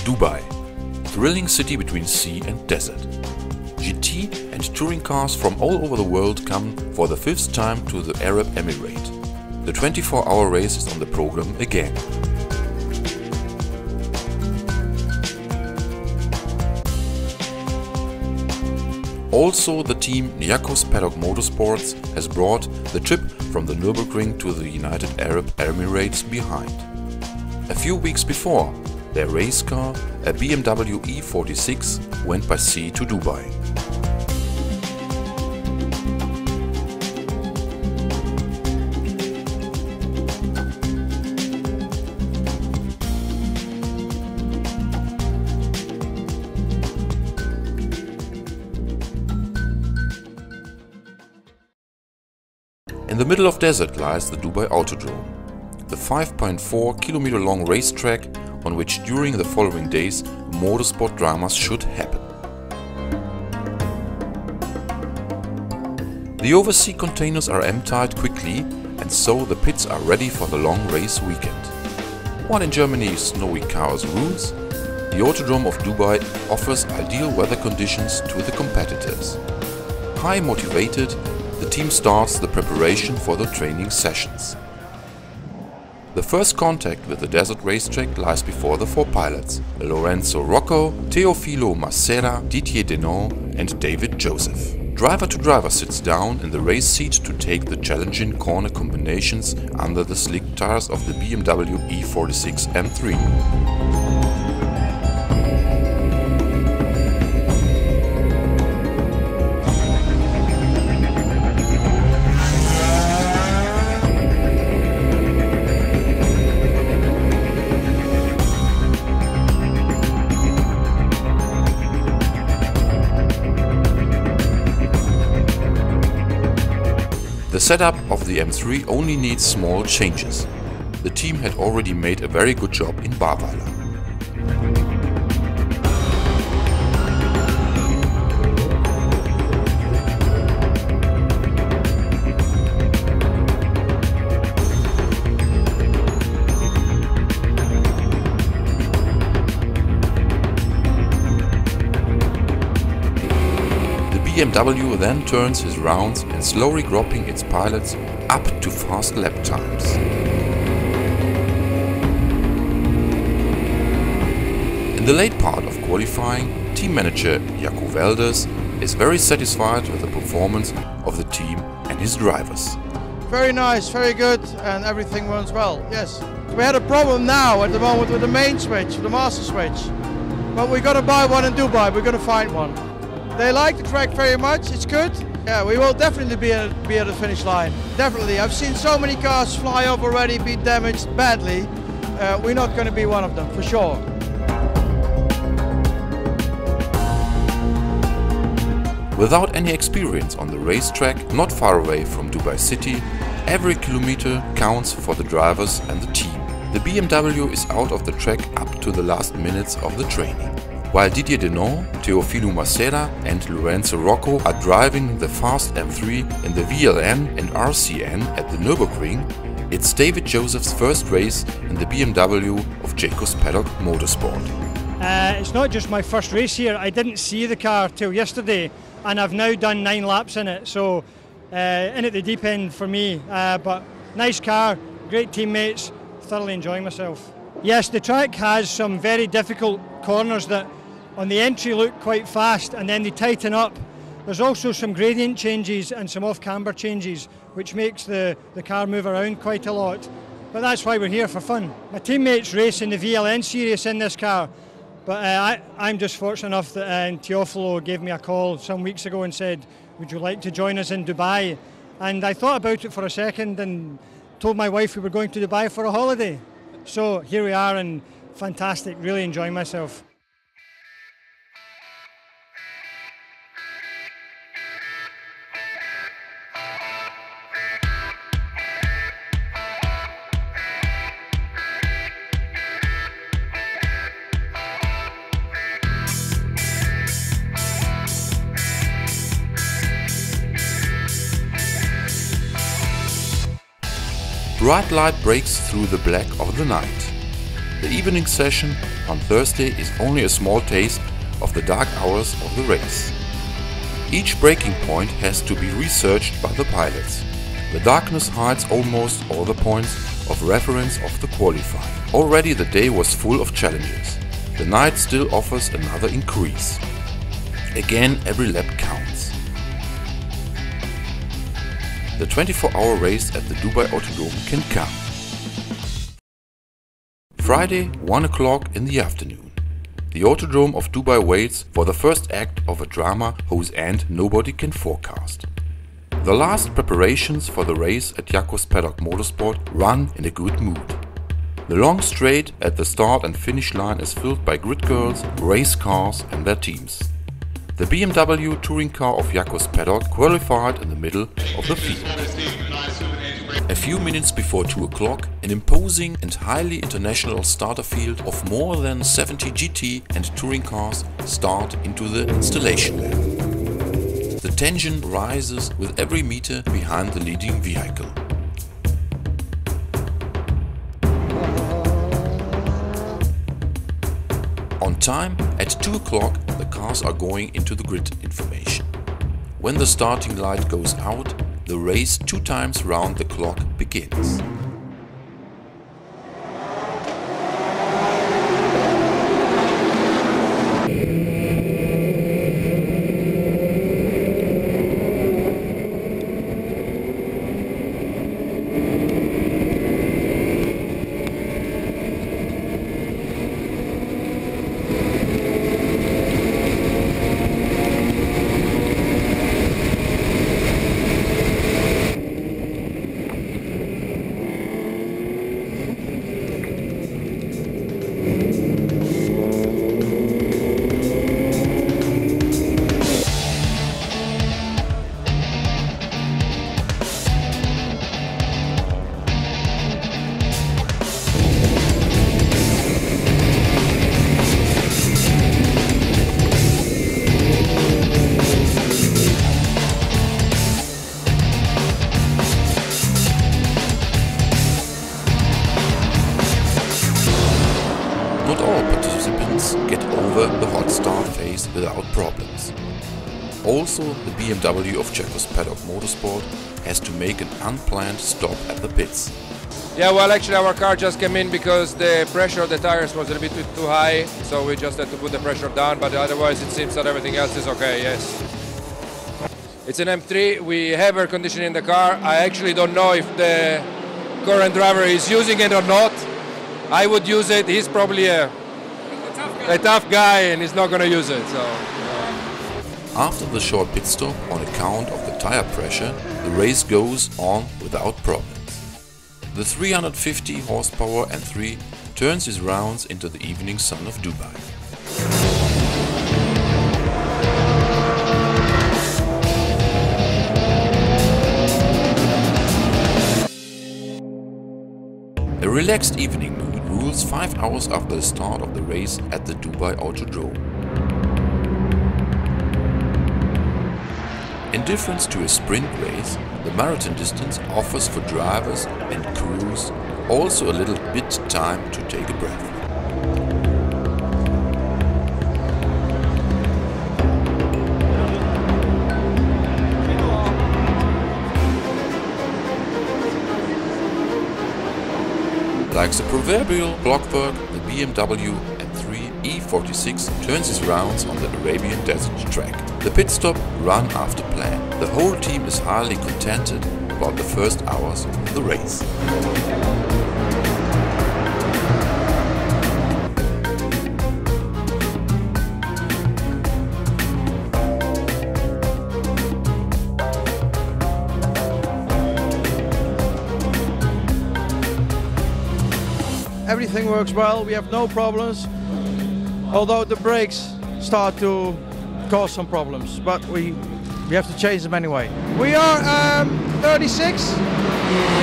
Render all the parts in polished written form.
Dubai, thrilling city between sea and desert. GT and touring cars from all over the world come for the 5th time to the Arab Emirate. The 24-hour race is on the program again. Also, the team Jacos Paddock Motorsport has brought the trip from the Nürburgring to the United Arab Emirates behind. A few weeks before, their race car, a BMW E46, went by sea to Dubai. In the middle of desert lies the Dubai Autodrome, the 5.4 km long racetrack on which during the following days motorsport dramas should happen. The overseas containers are emptied quickly and so the pits are ready for the long race weekend. While in Germany snowy chaos rules, the Autodrome of Dubai offers ideal weather conditions to the competitors. High motivated, the team starts the preparation for the training sessions. The first contact with the desert racetrack lies before the 4 pilots: Lorenzo Rocco, Teofilo Macera, Didier Denon and David Joseph. Driver to driver sits down in the race seat to take the challenging corner combinations under the slick tires of the BMW E46 M3. The setup of the M3 only needs small changes. The team had already made a very good job in Barweiler. BMW then turns his rounds and slowly dropping its pilots up to fast lap times. In the late part of qualifying, team manager Jaco is very satisfied with the performance of the team and his drivers. Very nice, very good, and everything runs well, yes. We had a problem now at the moment with the main switch, the master switch. But we're going to buy one in Dubai, we're going to find one. They like the track very much, it's good. Yeah, we will definitely be at the finish line. Definitely, I've seen so many cars fly off already, be damaged badly. We're not going to be one of them, for sure. Without any experience on the racetrack, not far away from Dubai City, every kilometer counts for the drivers and the team. The BMW is out of the track up to the last minutes of the training. While Didier Denon, Teofilo Macera and Lorenzo Rocco are driving the fast M3 in the VLN and RCN at the Nürburgring, it's David Joseph's first race in the BMW of Jacos Paddock Motorsport. It's not just my first race here. I didn't see the car till yesterday and I've now done 9 laps in it, so in at the deep end for me. But nice car, great teammates, thoroughly enjoying myself. Yes, the track has some very difficult corners that on the entry look quite fast and then they tighten up. There's also some gradient changes and some off-camber changes which makes the car move around quite a lot. But that's why we're here, for fun. My teammates race in the VLN series in this car, but I'm just fortunate enough that Teofilo gave me a call some weeks ago and said, would you like to join us in Dubai? And I thought about it for a second and told my wife we were going to Dubai for a holiday. So here we are, and fantastic, really enjoying myself. Bright light breaks through the black of the night. The evening session on Thursday is only a small taste of the dark hours of the race. Each braking point has to be researched by the pilots. The darkness hides almost all the points of reference of the qualifying. Already the day was full of challenges. The night still offers another increase. Again, every lap counts. The 24-hour race at the Dubai Autodrome can come. Friday, 1 o'clock in the afternoon. The Autodrome of Dubai waits for the first act of a drama whose end nobody can forecast. The last preparations for the race at Jacos Paddock Motorsport run in a good mood. The long straight at the start and finish line is filled by grid girls, race cars and their teams. The BMW touring car of Jacos Paddock qualified in the middle of the field. A few minutes before 2 o'clock, an imposing and highly international starter field of more than 70 GT and touring cars start into the installation lane. The tension rises with every meter behind the leading vehicle. On time, at 2 o'clock, the cars are going into the grid information. When the starting light goes out, the race 2 times round the clock begins. Not all participants get over the hot start phase without problems. Also, the BMW of Jacos Paddock Motorsport has to make an unplanned stop at the pits. Yeah, well, actually our car just came in because the pressure of the tires was a little bit too high, so we just had to put the pressure down, but otherwise it seems that everything else is okay, yes. It's an M3, we have air conditioning in the car. I actually don't know if the current driver is using it or not. I would use it, he's probably a tough guy and he's not going to use it. So. After the short pit stop on account of the tire pressure, the race goes on without problems. The 350 horsepower M3 turns his rounds into the evening sun of Dubai. A relaxed evening mood rules 5 hours after the start of the race at the Dubai Autodrome. In difference to a sprint race, the marathon distance offers for drivers and crews also a little bit time to take a breath. Like the proverbial clockwork, the BMW M3 E46 turns its rounds on the Arabian desert track. The pit stop run after plan. The whole team is highly contented about the first hours of the race. Everything works well, we have no problems, although the brakes start to cause some problems, but we have to change them anyway. We are 36, we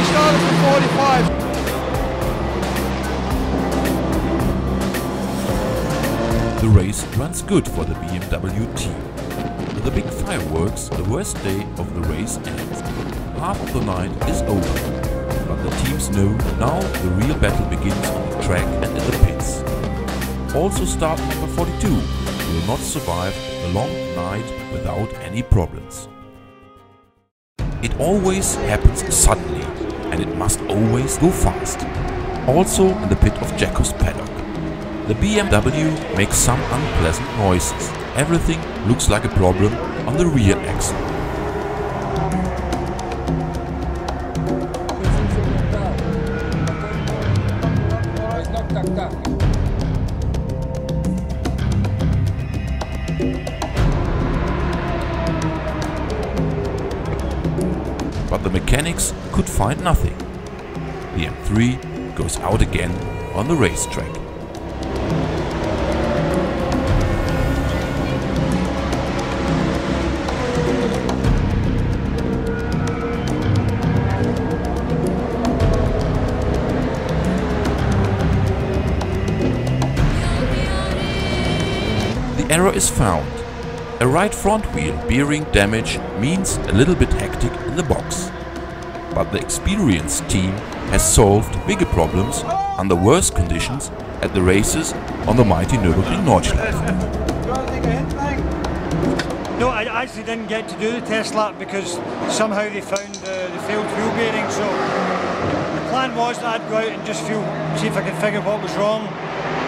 started from 45. The race runs good for the BMW team. With the big fireworks, the worst day of the race ends. Half of the night is over, but the team's snow, now the real battle begins on the track and in the pits. Also start number 42 will not survive the long night without any problems. It always happens suddenly and it must always go fast. Also in the pit of Jacos Paddock. The BMW makes some unpleasant noises. Everything looks like a problem on the rear axle. But the mechanics could find nothing. The M3 goes out again on the racetrack. The error is found. A right front wheel bearing damage means a little bit hectic in the box. But the experienced team has solved bigger problems under worse conditions at the races on the mighty Nürburgring Nordschleife. No, I actually didn't get to do the test lap because somehow they found the failed wheel bearing. So the plan was that I'd go out and just see if I could figure what was wrong.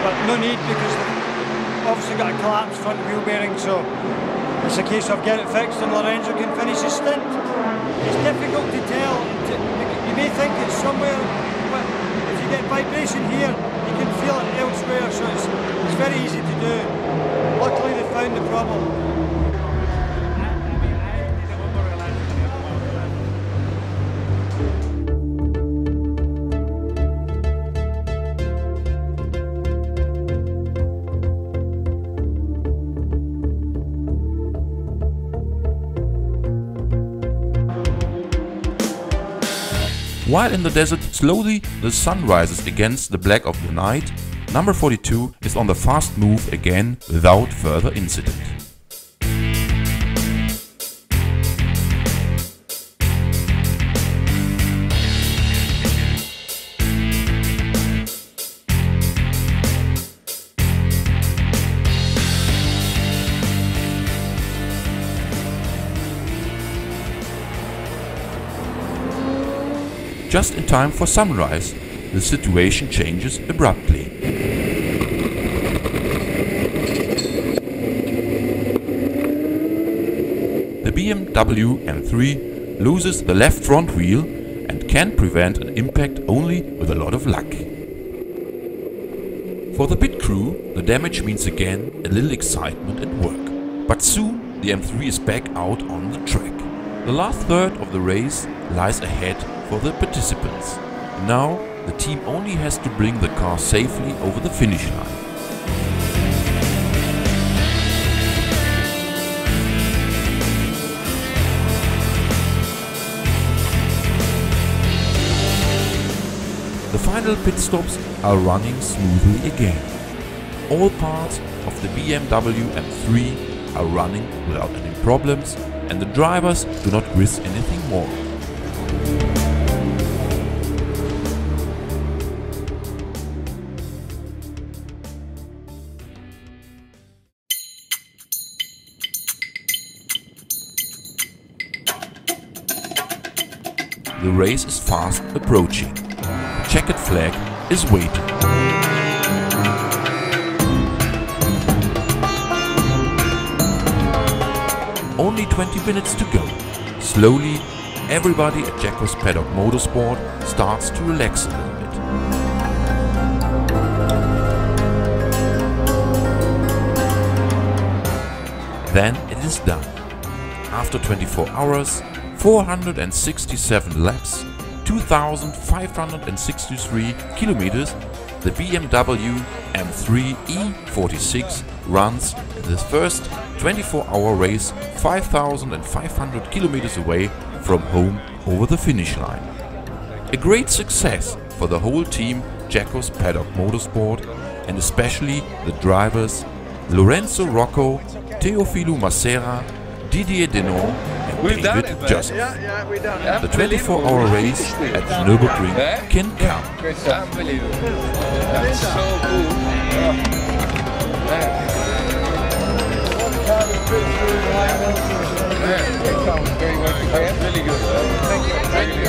But no need because they've obviously got a collapsed front wheel bearing. So it's a case of get it fixed and Lorenzo can finish his stint. It's difficult to tell. You may think it's somewhere, but if you get vibration here, you can feel it elsewhere, so it's very easy to do. Luckily they found the problem. While in the desert, slowly the sun rises against the black of the night. Number 42 is on the fast move again without further incident. Just in time for sunrise, the situation changes abruptly. The BMW M3 loses the left front wheel and can prevent an impact only with a lot of luck. For the pit crew, the damage means again a little excitement at work. But soon the M3 is back out on the track. The last third of the race lies ahead for the participants. Now the team only has to bring the car safely over the finish line. The final pit stops are running smoothly again. All parts of the BMW M3 are running without any problems and the drivers do not risk anything more. The race is fast approaching. The checkered flag is waiting. Only 20 minutes to go. Slowly, everybody at Jacos Paddock Motorsport starts to relax a little bit. Then it is done. After 24 hours, 467 laps, 2,563 kilometers, the BMW M3 E46 runs in the first 24-hour race 5,500 kilometers away from home over the finish line. A great success for the whole team Jacos Paddock Motorsport and especially the drivers Lorenzo Rocco, Teofilo Macera, Didier Denon and David Joseph. Yeah, we done it. The 24-hour race at the Nürburgring can come. Unbelievable. That's so cool. Very good. Really good. Thank you.